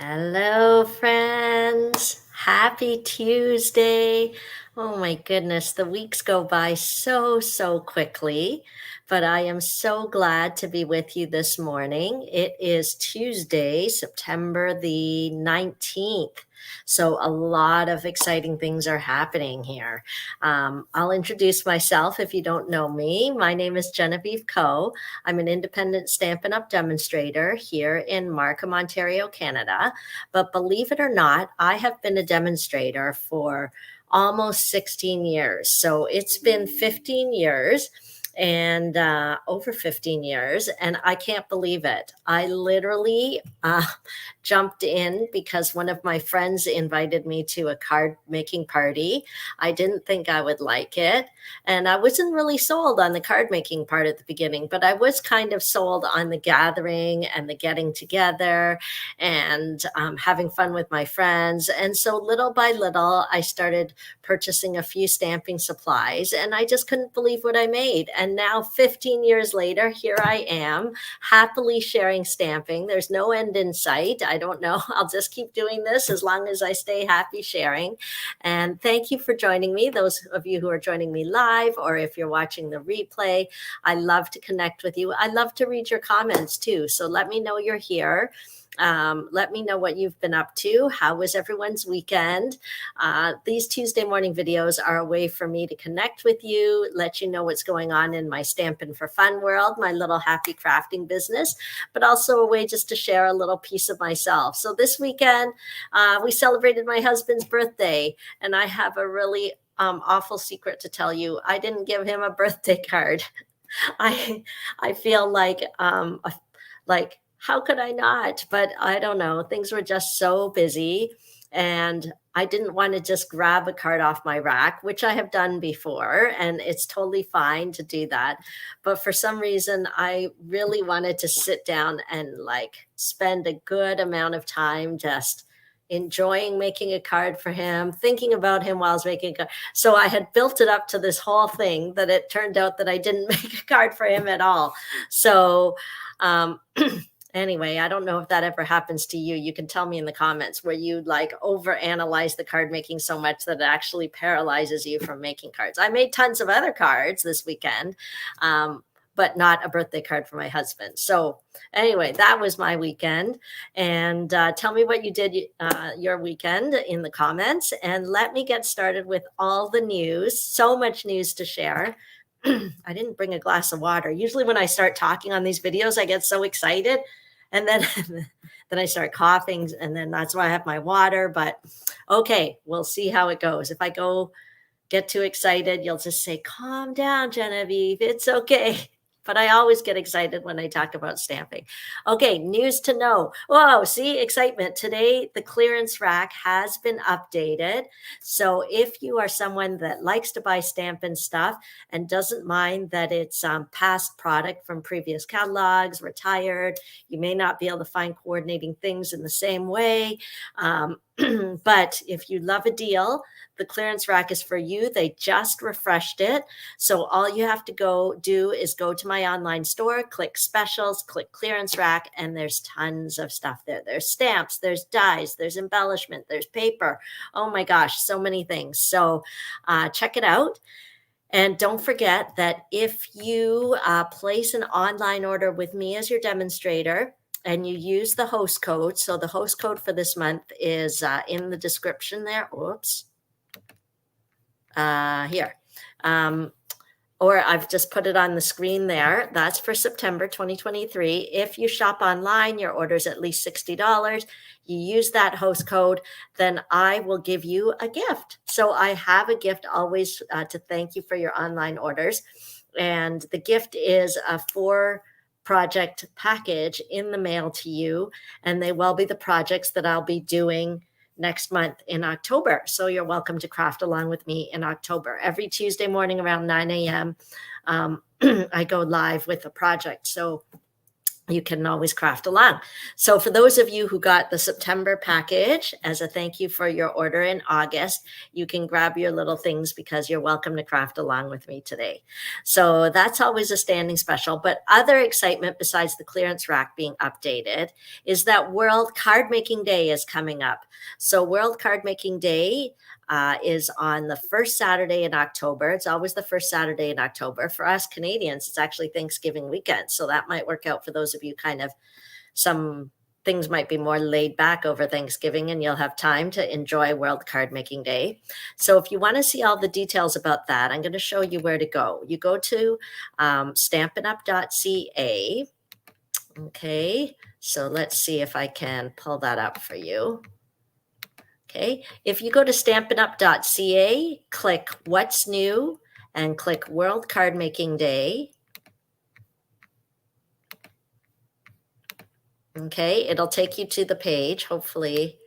Hello, friends. Happy Tuesday. Oh my goodness, the weeks go by so quickly, but I am so glad to be with you this morning. It is Tuesday, September the 19th. So a lot of exciting things are happening here. I'll introduce myself if you don't know me. My name is Genevieve Coe. I'm an independent Stampin' Up! Demonstrator here in Markham, Ontario, Canada. But believe it or not, I have been a demonstrator for almost 16 years. So it's been 15 years and over 15 years, and I can't believe it. I literally jumped in because one of my friends invited me to a card making party. I didn't think I would like it, and I wasn't really sold on the card making part at the beginning, but I was kind of sold on the gathering and the getting together and having fun with my friends. And so little by little, I started purchasing a few stamping supplies, and I just couldn't believe what I made. And now 15 years later, here I am happily sharing stamping. There's no end in sight. I don't know. I'll just keep doing this as long as I stay happy sharing. And thank you for joining me. Those of you who are joining me live, or if you're watching the replay, I love to connect with you. I love to read your comments too. So let me know you're here. Let me know what you've been up to. How was everyone's weekend? These Tuesday morning videos are a way for me to connect with you, let you know what's going on in my Stampin' for Fun world, my little happy crafting business, but also a way just to share a little piece of myself. So this weekend, we celebrated my husband's birthday, and I have a really awful secret to tell you. I didn't give him a birthday card. I I feel like how could I not? But I don't know. Things were just so busy, and I didn't want to just grab a card off my rack, which I have done before, and it's totally fine to do that. But for some reason, I really wanted to sit down and like spend a good amount of time just enjoying making a card for him, thinking about him while I was making a card. So I had built it up to this whole thing that it turned out that I didn't make a card for him at all. So anyway, I don't know if that ever happens to you. You can tell me in the comments where you like overanalyze the card making so much that it actually paralyzes you from making cards. I made tons of other cards this weekend, but not a birthday card for my husband. So anyway, that was my weekend. And tell me what you did your weekend in the comments. And let me get started with all the news. So much news to share. I didn't bring a glass of water. Usually when I start talking on these videos, I get so excited, and then then I start coughing, and then that's why I have my water. But okay, we'll see how it goes. If I get too excited, you'll just say, calm down, Genevieve. It's okay. But I always get excited when I talk about stamping. Okay, news to know. Whoa, see, excitement. Today, the clearance rack has been updated. So if you are someone that likes to buy Stampin' stuff and doesn't mind that it's past product from previous catalogs, retired, you may not be able to find coordinating things in the same way. But if you love a deal, the clearance rack is for you. They just refreshed it. So all you have to do is go to my online store, click specials, click clearance rack, and there's tons of stuff there. There's stamps, there's dies, there's embellishment, there's paper. Oh my gosh, so many things. So check it out. And don't forget that if you place an online order with me as your demonstrator, and you use the host code. So the host code for this month is in the description there. Oops. Here. Or I've just put it on the screen there. That's for September 2023. If you shop online, your order's at least $60. You use that host code, then I will give you a gift. So I have a gift always to thank you for your online orders. And the gift is a 4-project package in the mail to you, and they will be the projects that I'll be doing next month in October. So you're welcome to craft along with me in October. Every Tuesday morning around 9 a.m. I go live with a project. So you can always craft along. So for those of you who got the September package as a thank you for your order in August, you can grab your little things because you're welcome to craft along with me today. So that's always a standing special. But other excitement besides the clearance rack being updated is that World Card Making Day is coming up. So World Card Making Day is on the first Saturday in October. It's always the first Saturday in October. For us Canadians, it's actually Thanksgiving weekend. So that might work out for those of you kind of, some things might be more laid back over Thanksgiving and you'll have time to enjoy World Card Making Day. So if you want to see all the details about that, I'm going to show you where to go. You go to stampinup.ca. Okay, so let's see if I can pull that up for you. Okay, if you go to stampinup.ca, click What's New and click World Card Making Day. Okay, it'll take you to the page. Hopefully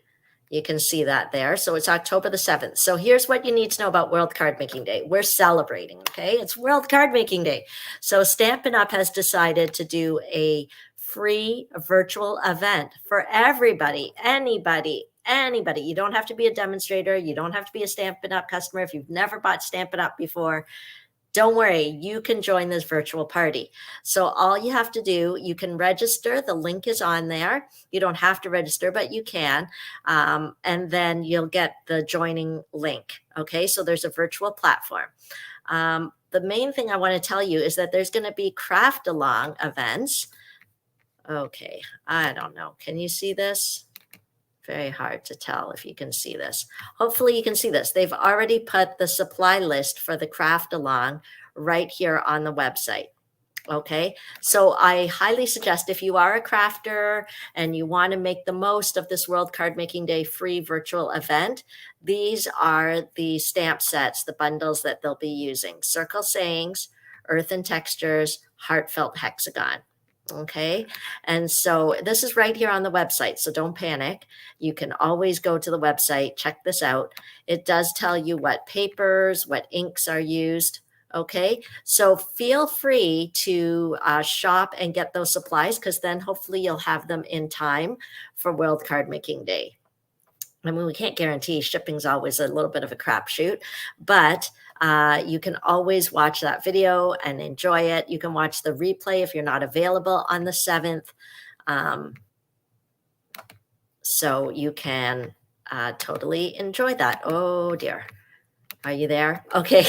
you can see that there. So it's October the 7th. So here's what you need to know about World Card Making Day. We're celebrating, okay? It's World Card Making Day. So Stampin' Up! Has decided to do a free virtual event for everybody, anybody. You don't have to be a demonstrator. You don't have to be a Stampin' Up! Customer. If you've never bought Stampin' Up! Before, don't worry, you can join this virtual party. So all you have to do, you can register. The link is on there. You don't have to register, but you can. And then you'll get the joining link. Okay, so there's a virtual platform. The main thing I want to tell you is that there's going to be craft along events. Okay, I don't know. Can you see this? Very hard to tell if you can see this. Hopefully you can see this. They've already put the supply list for the craft along right here on the website. Okay, so I highly suggest if you are a crafter and you want to make the most of this World Card Making Day free virtual event, these are the stamp sets, the bundles that they'll be using. Circle Sayings, Earth and Textures, Heartfelt Hexagon. Okay, and so this is right here on the website, so don't panic. You can always go to the website, check this out. It does tell you what papers, what inks are used. Okay, so feel free to shop and get those supplies because then hopefully you'll have them in time for World Card Making Day. I mean, we can't guarantee shipping's always a little bit of a crapshoot, but you can always watch that video and enjoy it. You can watch the replay if you're not available on the 7th. So you can totally enjoy that. Oh dear. Are you there? Okay.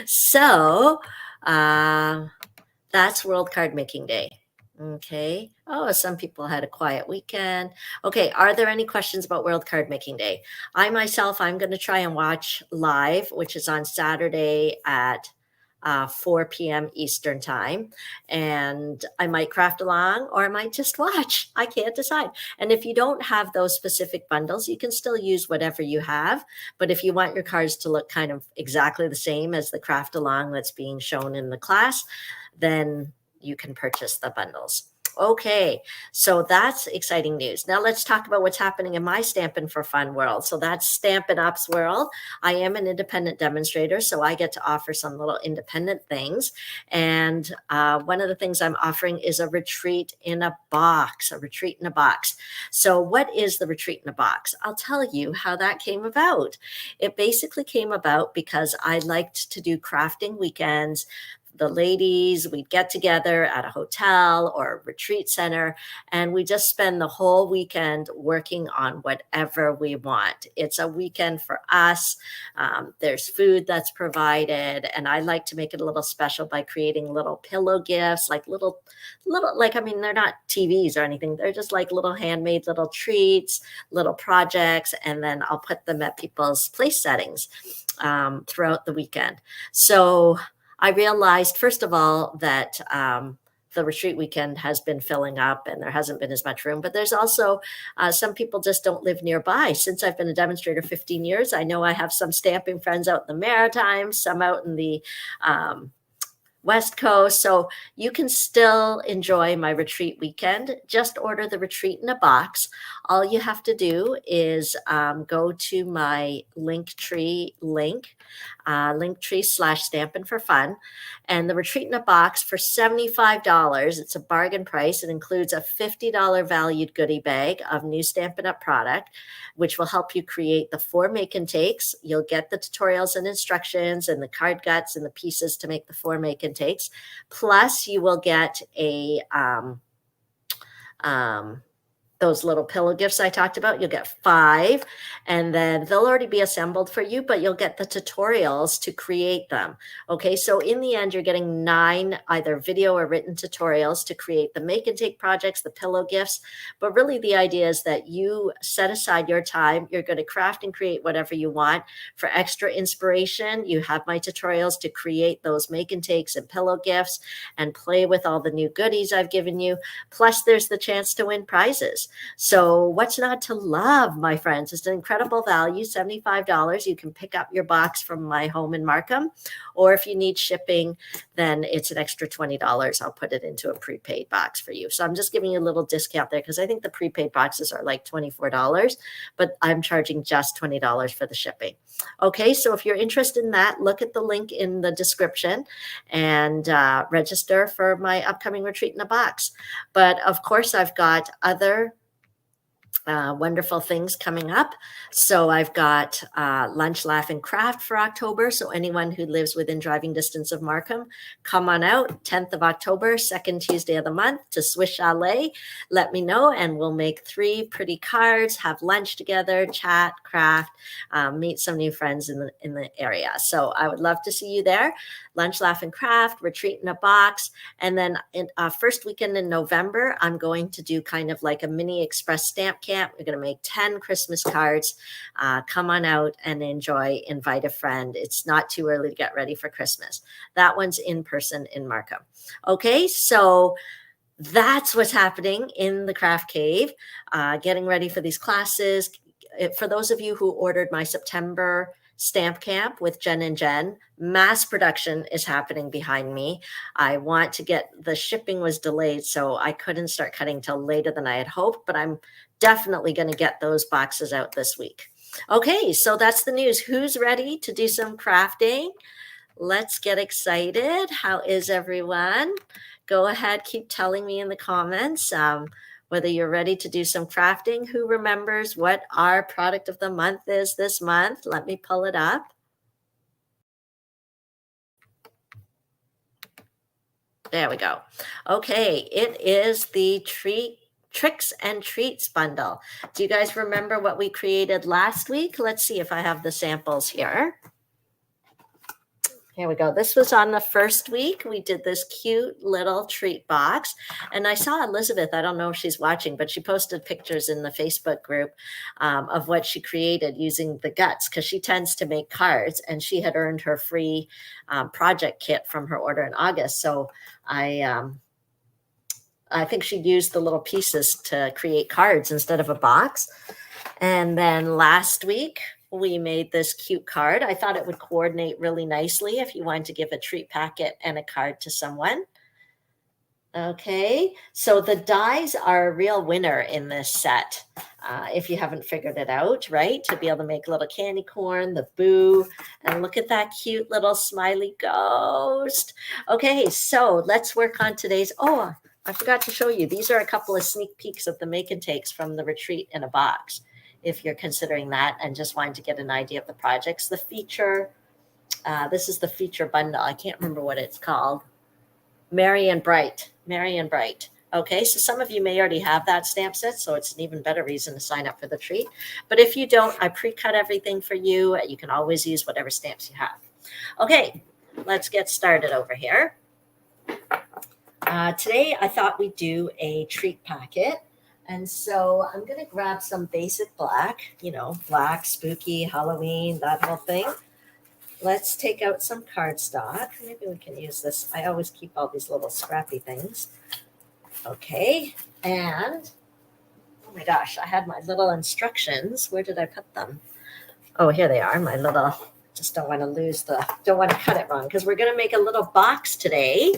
So that's World Card Making Day. Okay. Oh, some people had a quiet weekend. Okay. Are there any questions about World Card Making Day? I myself, I'm going to try and watch live, which is on Saturday at 4 p.m. Eastern time. And I might craft along or I might just watch. I can't decide. And if you don't have those specific bundles, you can still use whatever you have. But if you want your cards to look kind of exactly the same as the craft along that's being shown in the class, then you can purchase the bundles. Okay, so that's exciting news. Now let's talk about what's happening in my Stampin' for Fun world. So that's Stampin' Up's world. I am an independent demonstrator, so I get to offer some little independent things. And one of the things I'm offering is a retreat in a box, So what is the retreat in a box? I'll tell you how that came about. It basically came about because I liked to do crafting weekends. The ladies, we'd get together at a hotel or a retreat center, and we just spend the whole weekend working on whatever we want. It's a weekend for us. There's food that's provided, and I like to make it a little special by creating little pillow gifts, like little, I mean, they're not TVs or anything. They're just like little handmade little treats, little projects, and then I'll put them at people's place settings throughout the weekend. So I realized, first of all, that the retreat weekend has been filling up and there hasn't been as much room, but there's also some people just don't live nearby. Since I've been a demonstrator 15 years, I know I have some stamping friends out in the Maritimes, some out in the West Coast. So you can still enjoy my retreat weekend. Just order the retreat in a box. All you have to do is go to my Linktree link. Linktree/Stampin' for Fun. And the Retreat in a Box for $75. It's a bargain price. It includes a $50 valued goodie bag of new Stampin' Up! Product, which will help you create the 4 make and takes. You'll get the tutorials and instructions and the card guts and the pieces to make the 4 make and takes. Plus, you will get a those little pillow gifts I talked about. You'll get 5, and then they'll already be assembled for you, but you'll get the tutorials to create them. Okay, so in the end, you're getting 9 either video or written tutorials to create the make and take projects, the pillow gifts. But really the idea is that you set aside your time. You're going to craft and create whatever you want. For extra inspiration, you have my tutorials to create those make and takes and pillow gifts and play with all the new goodies I've given you. Plus, there's the chance to win prizes. So what's not to love, my friends? It's an incredible value, $75. You can pick up your box from my home in Markham, or if you need shipping, then it's an extra $20. I'll put it into a prepaid box for you. So I'm just giving you a little discount there because I think the prepaid boxes are like $24, but I'm charging just $20 for the shipping. Okay, so if you're interested in that, look at the link in the description and register for my upcoming Retreat in a Box. But of course, I've got other wonderful things coming up. So I've got Lunch, Laugh, and Craft for October. So anyone who lives within driving distance of Markham, come on out. 10th of October, second Tuesday of the month to Swiss Chalet. Let me know, and we'll make 3 pretty cards, have lunch together, chat, craft, meet some new friends in the area. So I would love to see you there. Lunch, Laugh, and Craft, Retreat in a Box. And then in first weekend in November, I'm going to do kind of like a mini express stamp camp. We're going to make 10 Christmas cards. Come on out and enjoy. Invite a friend. It's not too early to get ready for Christmas. That one's in person in Markham. Okay, so that's what's happening in the Craft Cave, getting ready for these classes. For those of you who ordered my September Stamp Camp with Jen and Jen, mass production is happening behind me. I want to get, the shipping was delayed, so I couldn't start cutting till later than I had hoped, but I'm definitely going to get those boxes out this week. Okay, so that's the news. Who's ready to do some crafting? Let's get excited. How is everyone? Go ahead, keep telling me in the comments whether you're ready to do some crafting. Who remembers what our product of the month is this month? Let me pull it up. There we go. Okay, it is the Tricks and Treats bundle. Do you guys remember what we created last week? Let's see if I have the samples here. Here we go. This was on the first week. We did this cute little treat box. And I saw Elizabeth, I don't know if she's watching, but she posted pictures in the Facebook group of what she created using the guts, because she tends to make cards, and she had earned her free project kit from her order in August. So I think she used the little pieces to create cards instead of a box. And then last week, we made this cute card. I thought it would coordinate really nicely if you wanted to give a treat packet and a card to someone. Okay, so the dies are a real winner in this set. If you haven't figured it out, right? To be able to make little candy corn, the boo, and look at that cute little smiley ghost. Okay, so let's work on today's, oh, I forgot to show you. These are a couple of sneak peeks of the make and takes from the Retreat in a Box, if you're considering that and just wanting to get an idea of the projects. The feature, this is the feature bundle. I can't remember what it's called. Merry and Bright. Merry and Bright. Okay, so some of you may already have that stamp set, so it's an even better reason to sign up for the treat. But if you don't, I pre-cut everything for you. You can always use whatever stamps you have. Okay, let's get started over here. Today, I thought we'd do a treat packet. And so I'm going to grab some basic black, you know, black, spooky, Halloween, that whole thing. Let's take out some cardstock. Maybe we can use this. I always keep all these little scrappy things. Okay. And, oh my gosh, I had my little instructions. Where did I put them? Oh, here they are. My little, just don't want to don't want to cut it wrong, because we're going to make a little box today.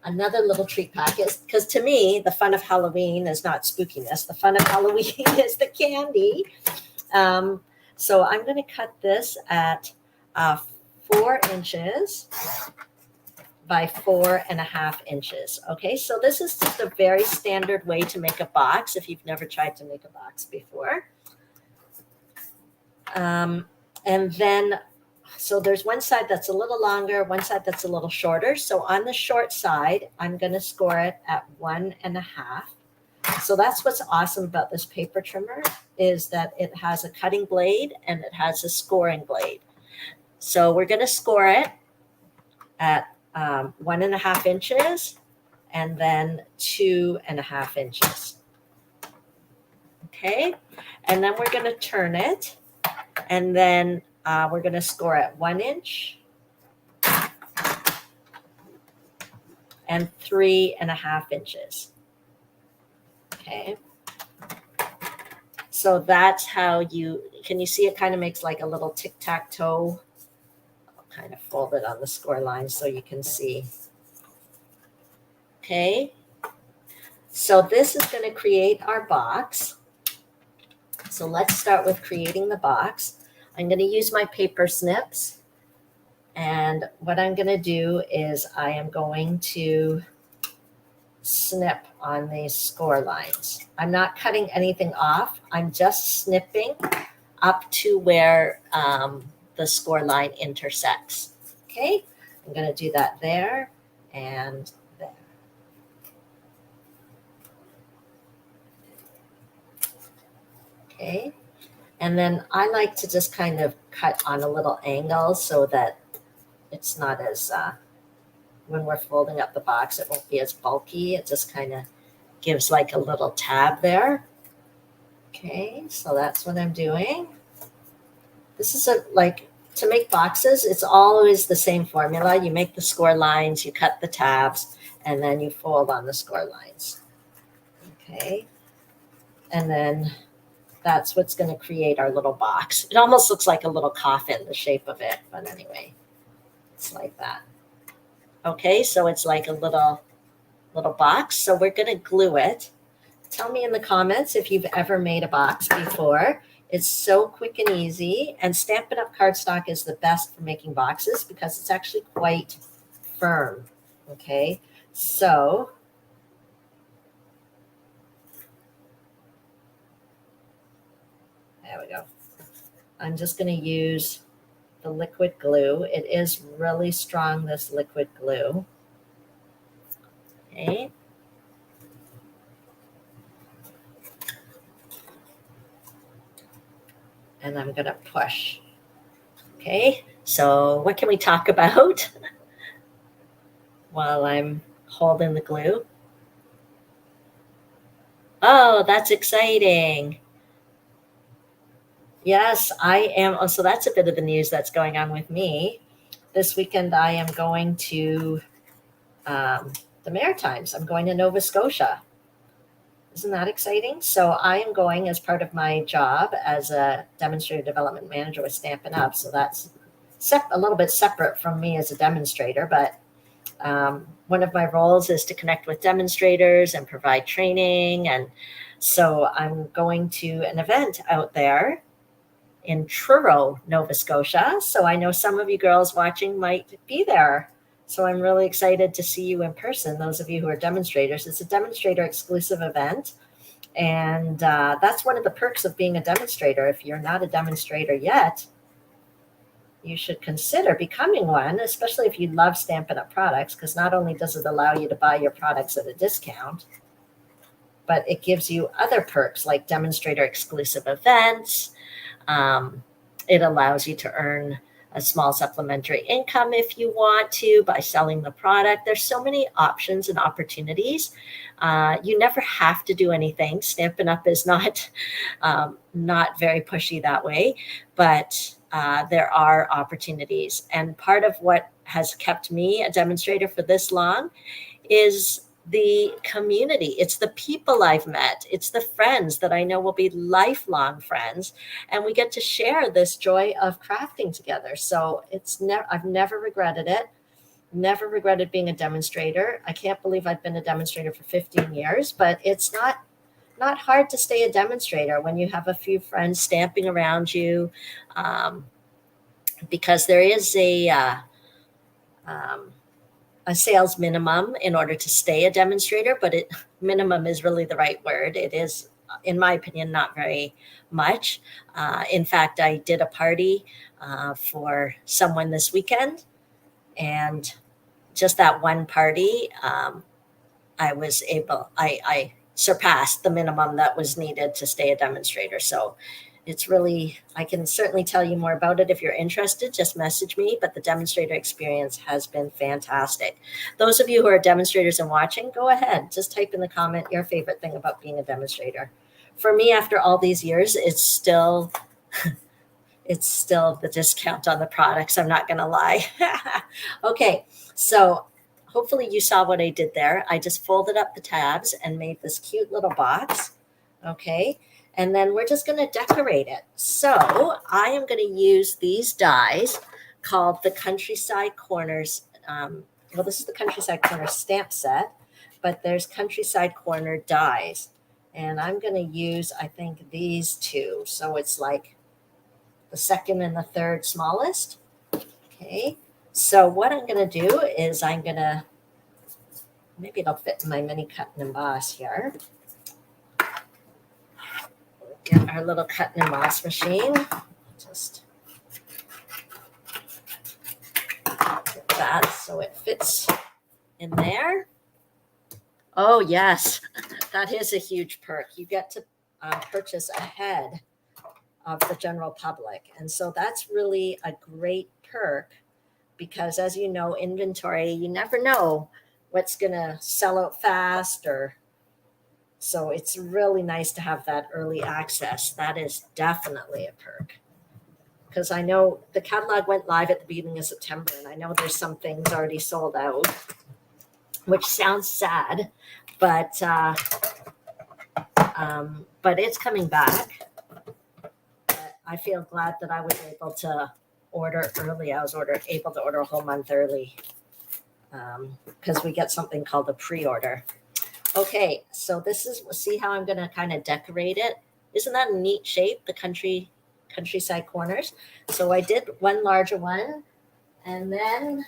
Another little treat packet, because to me, the fun of Halloween is not spookiness. The fun of Halloween is the candy. So I'm going to cut this at 4 inches by 4.5 inches. Okay, so this is just a very standard way to make a box if you've never tried to make a box before. And then, so there's one side that's a little longer, one side that's a little shorter. So on the short side, I'm going to score it at 1.5. So that's what's awesome about this paper trimmer is that it has a cutting blade and it has a scoring blade. So we're going to score it at 1.5 inches and then 2.5 inches. Okay, and then we're going to turn it, and then we're going to score at 1 inch and 3.5 inches. Okay, so that's how can you see it kind of makes like a little tic-tac-toe? I'll kind of fold it on the score line so you can see. Okay, so this is going to create our box. So let's start with creating the box. I'm going to use my paper snips. And what I'm going to do is I am going to snip on these score lines. I'm not cutting anything off. I'm just snipping up to where the score line intersects. Okay, I'm going to do that there and there. Okay, and then I like to just kind of cut on a little angle so that it's not as, when we're folding up the box, it won't be as bulky. It just kind of gives like a little tab there. Okay, so that's what I'm doing. This is to make boxes, it's always the same formula. You make the score lines, you cut the tabs, and then you fold on the score lines. Okay, and then that's what's going to create our little box. It almost looks like a little coffin, the shape of it, but anyway, it's like that. Okay, so it's like a little box. So we're going to glue it. Tell me in the comments if you've ever made a box before. It's so quick and easy. And Stampin' Up! Cardstock is the best for making boxes because it's actually quite firm. Okay, so there we go. I'm just going to use the liquid glue. It is really strong, this liquid glue. Okay. And I'm going to push. Okay, so what can we talk about while I'm holding the glue? Oh, that's exciting. Yes, I am. Oh, so that's a bit of the news that's going on with me. This weekend, I am going to the Maritimes. I'm going to Nova Scotia. Isn't that exciting? So I am going as part of my job as a demonstrator development manager with Stampin' Up. So that's a little bit separate from me as a demonstrator, but one of my roles is to connect with demonstrators and provide training. And so I'm going to an event out there in Truro, Nova Scotia. So I know some of you girls watching might be there. So I'm really excited to see you in person, those of you who are demonstrators. It's a demonstrator exclusive event. And that's one of the perks of being a demonstrator. If you're not a demonstrator yet, you should consider becoming one, especially if you love Stampin' Up! Products, because not only does it allow you to buy your products at a discount, but it gives you other perks like demonstrator exclusive events. It allows you to earn a small supplementary income if you want to by selling the product. There's so many options and opportunities. You never have to do anything. Stampin' Up! Is not very pushy that way, but there are opportunities. And part of what has kept me a demonstrator for this long is the community. It's the people I've met. It's the friends that I know will be lifelong friends. And we get to share this joy of crafting together. So I've never regretted it. Never regretted being a demonstrator. I can't believe I've been a demonstrator for 15 years, but it's not hard to stay a demonstrator when you have a few friends stamping around you, because there is um, a sales minimum in order to stay a demonstrator, but minimum is really the right word. It is, in my opinion, not very much. In fact, I did a party for someone this weekend, and just that one party, I surpassed the minimum that was needed to stay a demonstrator. So it's really, I can certainly tell you more about it if you're interested. Just message me. But the demonstrator experience has been fantastic. Those of you who are demonstrators and watching, go ahead. Just type in the comment your favorite thing about being a demonstrator. For me, after all these years, it's still the discount on the products. I'm not going to lie. Okay, so hopefully you saw what I did there. I just folded up the tabs and made this cute little box. Okay, and then we're just going to decorate it. So I am going to use these dies called the Countryside Corners. Well, this is the Countryside Corners stamp set, but there's Countryside Corner dies. And I'm going to use, I think, these two. So it's like the second and the third smallest. Okay, so what I'm going to do is I'm going to, maybe it'll fit in my mini cut and emboss here. Get our little cut and emboss machine. Just get that so it fits in there. Oh, yes, that is a huge perk. You get to purchase ahead of the general public. And so that's really a great perk because, as you know, inventory, you never know what's going to sell out fast, or so it's really nice to have that early access. That is definitely a perk, because I know the catalog went live at the beginning of September, and I know there's some things already sold out, which sounds sad, but it's coming back. I feel glad that I was able to order early. I was able to order a whole month early because we get something called a pre-order. Okay, so this is, see how I'm going to kind of decorate it? Isn't that a neat shape, the Countryside Corners? So I did one larger one, and then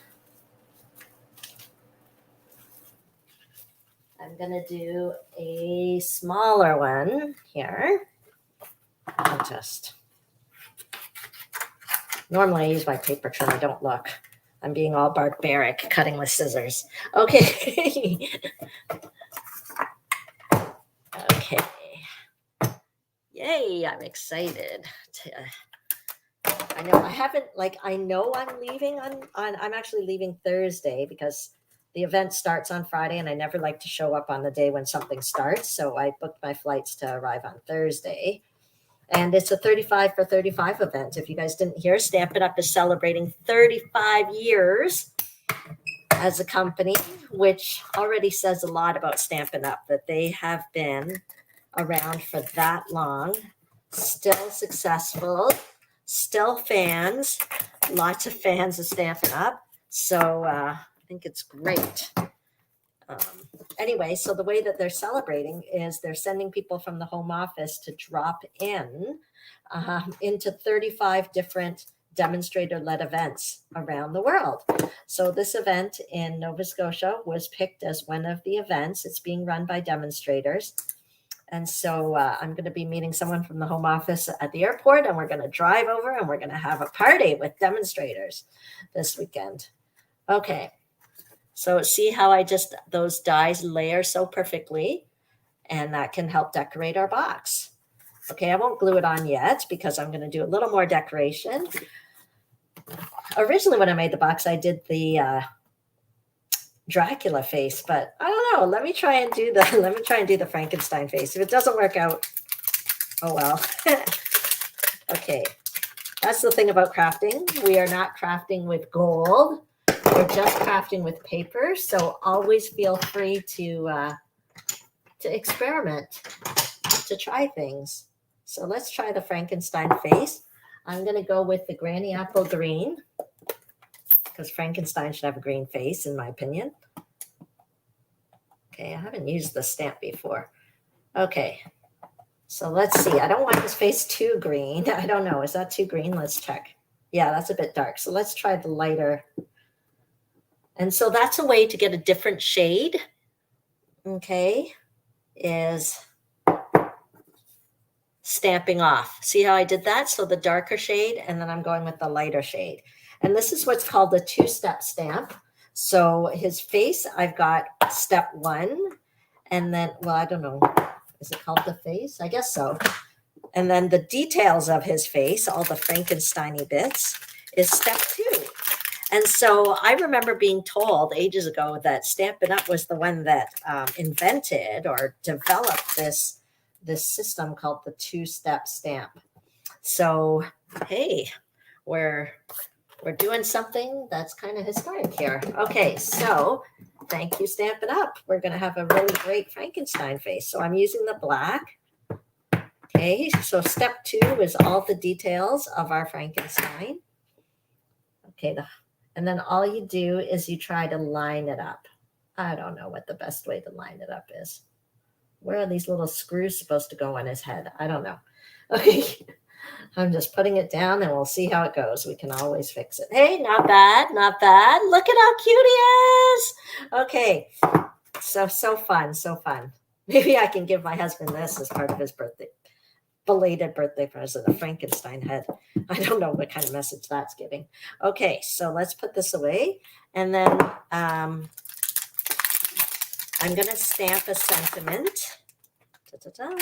I'm going to do a smaller one here. I'll just... Normally I use my paper trim. I don't look. I'm being all barbaric, cutting with scissors. Okay. Okay. Yay, I'm excited. I know I'm leaving I'm actually leaving Thursday because the event starts on Friday, and I never like to show up on the day when something starts. So I booked my flights to arrive on Thursday. And it's a 35 for 35 event. If you guys didn't hear, Stampin' Up! Is celebrating 35 years as a company, which already says a lot about Stampin' Up! That they have been around for that long, still successful, still fans, lots of fans of Stampin' Up! So I think it's great. Anyway, so the way that they're celebrating is they're sending people from the home office to drop in into 35 different demonstrator-led events around the world. So this event in Nova Scotia was picked as one of the events. It's being run by demonstrators. And so I'm going to be meeting someone from the home office at the airport, and we're going to drive over and we're going to have a party with demonstrators this weekend. Okay. So see how those dies layer so perfectly, and that can help decorate our box. Okay, I won't glue it on yet because I'm going to do a little more decoration. Originally, when I made the box, I did the Dracula face, but I don't know. Let me try and do the Frankenstein face. If it doesn't work out, oh well. Okay, that's the thing about crafting. We are not crafting with gold. We're just crafting with paper, so always feel free to experiment, to try things. So let's try the Frankenstein face. I'm going to go with the Granny Apple Green because Frankenstein should have a green face, in my opinion. Okay, I haven't used the stamp before. Okay, so let's see. I don't want this face too green. I don't know. Is that too green? Let's check. Yeah, that's a bit dark. So let's try the lighter. And so that's a way to get a different shade, okay, is stamping off. See how I did that? So the darker shade, and then I'm going with the lighter shade. And this is what's called a two-step stamp. So his face, I've got step one, and then, well, I don't know. Is it called the face? I guess so. And then the details of his face, all the Frankenstein-y bits, is step two. And so I remember being told ages ago that Stampin' Up! Was the one that invented or developed this system called the two-step stamp. So, hey, we're doing something that's kind of historic here. Okay, so thank you, Stampin' Up! We're going to have a really great Frankenstein face. So I'm using the black. Okay, so step two is all the details of our Frankenstein. Okay, and then all you do is you try to line it up. I don't know what the best way to line it up is. Where are these little screws supposed to go on his head? I don't know. Okay, I'm just putting it down and we'll see how it goes. We can always fix it. Hey, not bad, not bad. Look at how cute he is. Okay, so fun, so fun. Maybe I can give my husband this as part of his belated birthday present, a Frankenstein head. I don't know what kind of message that's giving. Okay, so let's put this away. And then I'm going to stamp a sentiment. Ta-ta-ta.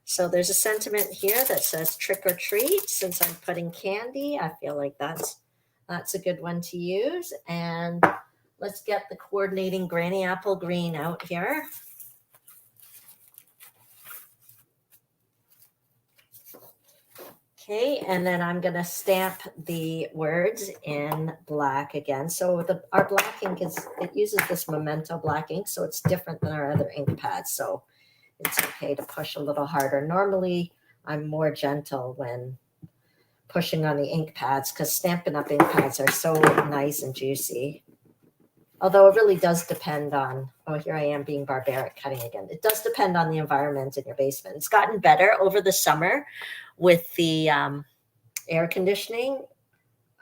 So there's a sentiment here that says trick or treat. Since I'm putting candy, I feel like that's a good one to use. And let's get the coordinating granny apple green out here. Okay, and then I'm going to stamp the words in black again. So our black ink it uses this Memento black ink, so it's different than our other ink pads. So it's okay to push a little harder. Normally, I'm more gentle when pushing on the ink pads because Stampin' Up! Ink pads are so nice and juicy. Although it really does depend on, oh, here I am being barbaric cutting again. It does depend on the environment in your basement. It's gotten better over the summer with the air conditioning.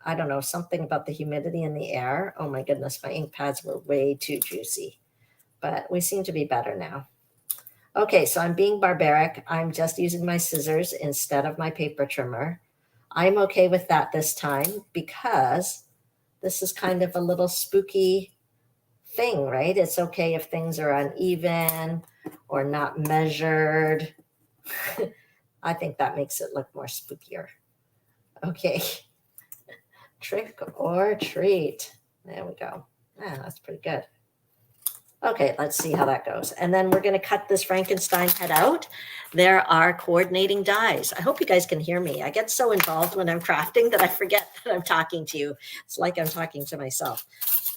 I don't know, something about the humidity in the air. Oh my goodness, my ink pads were way too juicy. But we seem to be better now. Okay, so I'm being barbaric. I'm just using my scissors instead of my paper trimmer. I'm okay with that this time because this is kind of a little spooky thing, right? It's okay if things are uneven or not measured. I think that makes it look more spookier. Okay. Trick or treat. There we go. Yeah, that's pretty good. Okay, let's see how that goes. And then we're going to cut this Frankenstein head out. There are coordinating dies. I hope you guys can hear me. I get so involved when I'm crafting that I forget that I'm talking to you. It's like I'm talking to myself.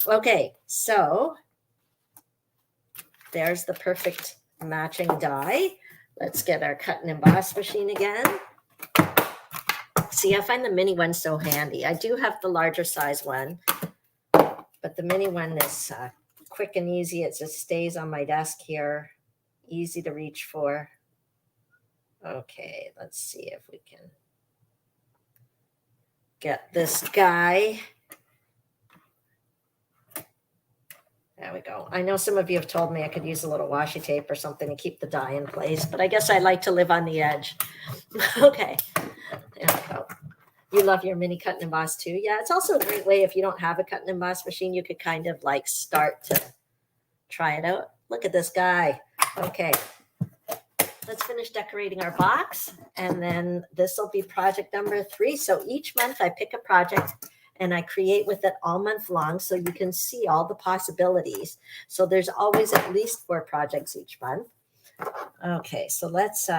Okay, so there's the perfect matching die. Let's get our cut and emboss machine again. See, I find the mini one so handy. I do have the larger size one, but the mini one is quick and easy. It just stays on my desk here, easy to reach for. Okay, let's see if we can get this guy. There we go. I know some of you have told me I could use a little washi tape or something to keep the die in place, but I guess I like to live on the edge. Okay, there we go. You love your mini cut and emboss too? Yeah, it's also a great way if you don't have a cut and emboss machine, you could kind of like start to try it out. Look at this guy. Okay, let's finish decorating our box, and then this will be project number 3. So each month I pick a project and I create with it all month long so you can see all the possibilities. So there's always at least 4 projects each month. Okay, so let's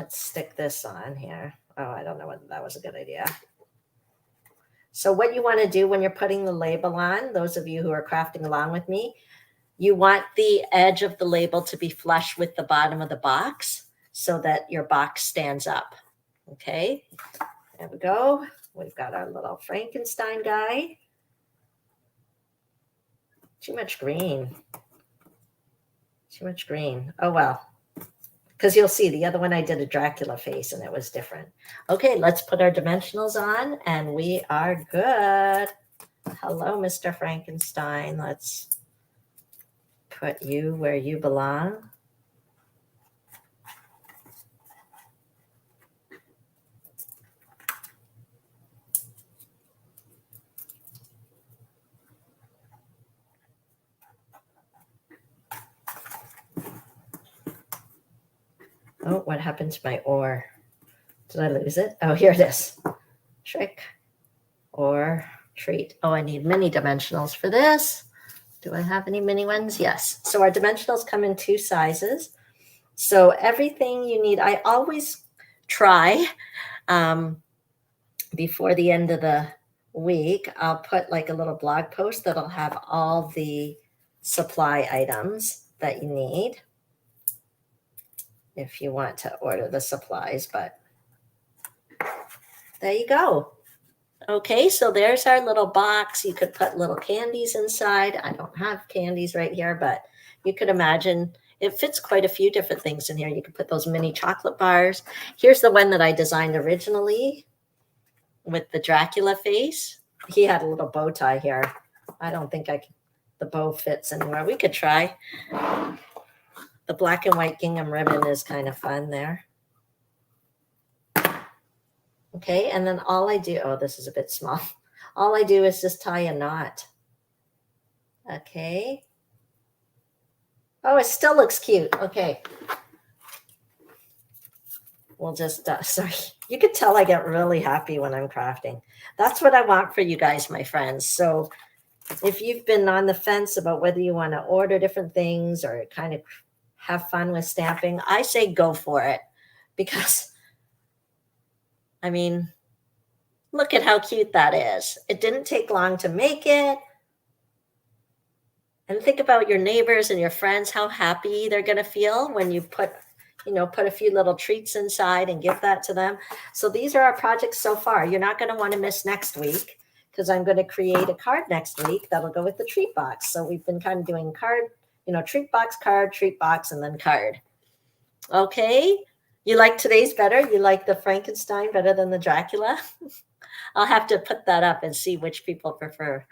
stick this on here. Oh, I don't know whether that was a good idea. So what you want to do when you're putting the label on, those of you who are crafting along with me, you want the edge of the label to be flush with the bottom of the box so that your box stands up. Okay, there we go. We've got our little Frankenstein guy. Too much green. Too much green. Oh, well. because you'll see the other one I did a Dracula face and it was different. Okay, let's put our dimensionals on and we are good. Hello, Mr. Frankenstein. Let's put you where you belong. Oh, what happened to my ore? Did I lose it? Oh, here it is. Trick or treat. Oh, I need mini dimensionals for this. Do I have any mini ones? Yes. So our dimensionals come in 2 sizes. So everything you need, I always try before the end of the week, I'll put like a little blog post that'll have all the supply items that you need if you want to order the supplies, but there you go. Okay, so there's our little box. You could put little candies inside. I don't have candies right here, but you could imagine it fits quite a few different things in here. You could put those mini chocolate bars. Here's the one that I designed originally with the Dracula face. He had a little bow tie here. I don't think the bow fits anywhere. We could try. The black and white gingham ribbon is kind of fun there. Okay, and then all I do, oh, this is a bit small. All I do is just tie a knot. Okay. Oh, it still looks cute. Okay. We'll just, sorry. You could tell I get really happy when I'm crafting. That's what I want for you guys, my friends. So if you've been on the fence about whether you want to order different things or kind of have fun with stamping, I say go for it because I mean, look at how cute that is. It didn't take long to make it. And think about your neighbors and your friends, how happy they're going to feel when you put a few little treats inside and give that to them. So these are our projects so far. You're not going to want to miss next week because I'm going to create a card next week that'll go with the treat box. So we've been kind of doing card, treat box, card, treat box, and then card. Okay. You like today's better? You like the Frankenstein better than the Dracula? I'll have to put that up and see which people prefer.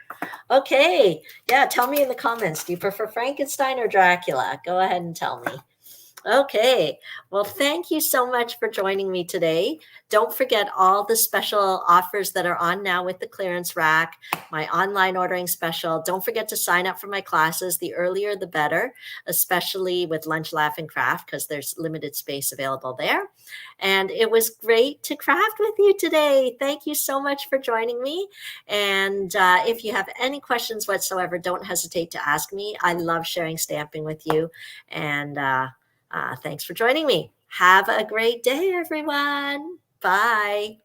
Okay. Yeah, tell me in the comments. Do you prefer Frankenstein or Dracula? Go ahead and tell me. Okay. Well, thank you so much for joining me today. Don't forget all the special offers that are on now with the clearance rack, my online ordering special. Don't forget to sign up for my classes. The earlier, the better, especially with Lunch, Laugh, and Craft because there's limited space available there. And it was great to craft with you today. Thank you so much for joining me. And if you have any questions whatsoever, don't hesitate to ask me. I love sharing stamping with you. And thanks for joining me. Have a great day, everyone. Bye.